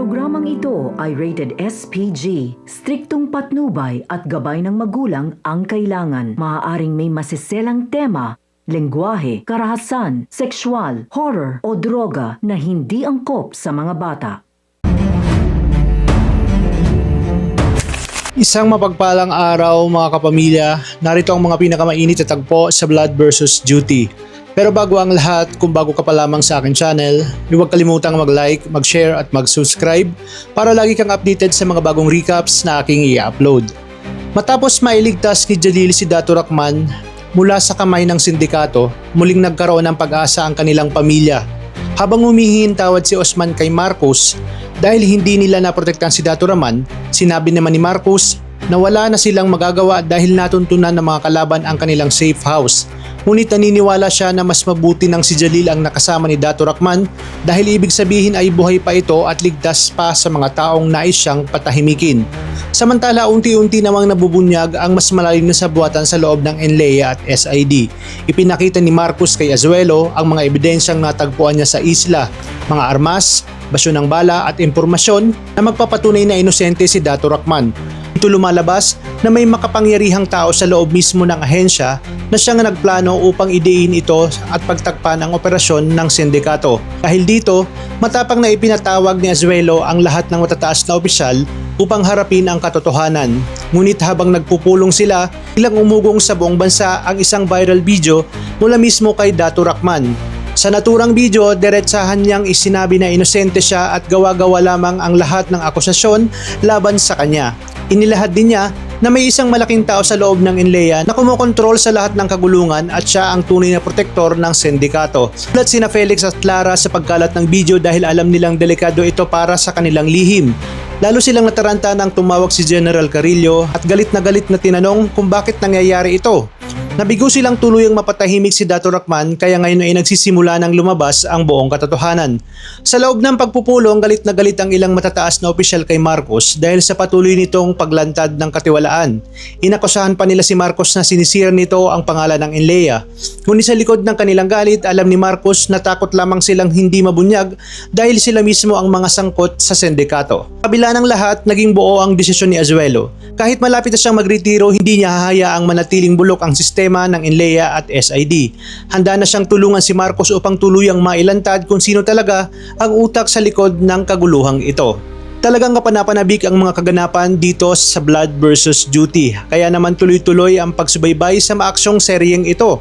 Programang ito ay rated SPG. Striktong patnubay at gabay ng magulang ang kailangan. Maaaring may masiselang tema, lengguwahe, karahasan, sexual, horror o droga na hindi angkop sa mga bata. Isang mapagpalang araw mga kapamilya, narito ang mga pinakamainit na tagpo sa Blood vs. Duty. Pero bago ang lahat, kung bago ka pa lamang sa akin channel, huwag kalimutang mag-like, mag-share at mag-subscribe para lagi kang updated sa mga bagong recaps na aking i-upload. Matapos mailigtas ni Jalil si Dato Rachman mula sa kamay ng sindikato, muling nagkaroon ng pag-asa ang kanilang pamilya. Habang humihingi tawad si Osman kay Marcos dahil hindi nila naprotektahan si Dato Rachman, sinabi naman ni Marcos na wala na silang magagawa dahil natuntunan ng mga kalaban ang kanilang safe house. Ngunit naniniwala siya na mas mabuti nang si Jalil ang nakasama ni Dato Rachman dahil ibig sabihin ay buhay pa ito at ligtas pa sa mga taong nais siyang patahimikin. Samantala unti-unti namang nabubunyag ang mas malalim na sabuatan sa loob ng NLEA at SID. Ipinakita ni Marcos kay Azuelo ang mga ebidensyang natagpuan niya sa isla, mga armas, basyo ng bala at impormasyon na magpapatunay na inosente si Dato Rachman. Ito lumalabas na may makapangyarihang tao sa loob mismo ng ahensya na siyang nagplano upang idein ito at pagtakpan ang operasyon ng sindikato. Dahil dito, matapang na ipinatawag ni Azuelo ang lahat ng matataas na opisyal upang harapin ang katotohanan. Ngunit habang nagpupulong sila, ilang umugong sa buong bansa ang isang viral video mula mismo kay Dato Rachman. Sa naturang video, diretsahan niyang isinabi na inosente siya at gawa-gawa lamang ang lahat ng akusasyon laban sa kanya. Inilahad din niya na may isang malaking tao sa loob ng NLEA na kumokontrol sa lahat ng kagulungan at siya ang tunay na protektor ng sindikato. Sulat sina Felix at Clara sa pagkalat ng video dahil alam nilang delikado ito para sa kanilang lihim. Lalo silang nataranta nang tumawag si General Carrillo at galit na tinanong kung bakit nangyayari ito. Nabigo silang tuluyang mapatahimik si Dato Rachman kaya ngayon ay nagsisimula ng lumabas ang buong katotohanan. Sa loob ng pagpupulong, galit na galit ang ilang matataas na opisyal kay Marcos dahil sa patuloy nitong paglantad ng katiwalaan. Inakusahan pa nila si Marcos na sinisira nito ang pangalan ng NLEA. Ngunit sa likod ng kanilang galit, alam ni Marcos na takot lamang silang hindi mabunyag dahil sila mismo ang mga sangkot sa sindikato. Kabila ng lahat, naging buo ang desisyon ni Azuelo. Kahit malapit na siyang magretiro, hindi niya hahayaang manatiling bulok ang sistema ng NLEA at SID. Handa na siyang tulungan si Marcos upang tuluyang mailantad kung sino talaga ang utak sa likod ng kaguluhang ito. Talagang kapanapanabik ang mga kaganapan dito sa Blood vs. Duty. Kaya naman tuloy-tuloy ang pagsubaybay sa maaksyong seryeng ito.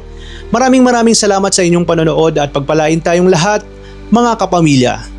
Maraming salamat sa inyong panonood at pagpalain tayong lahat, mga kapamilya.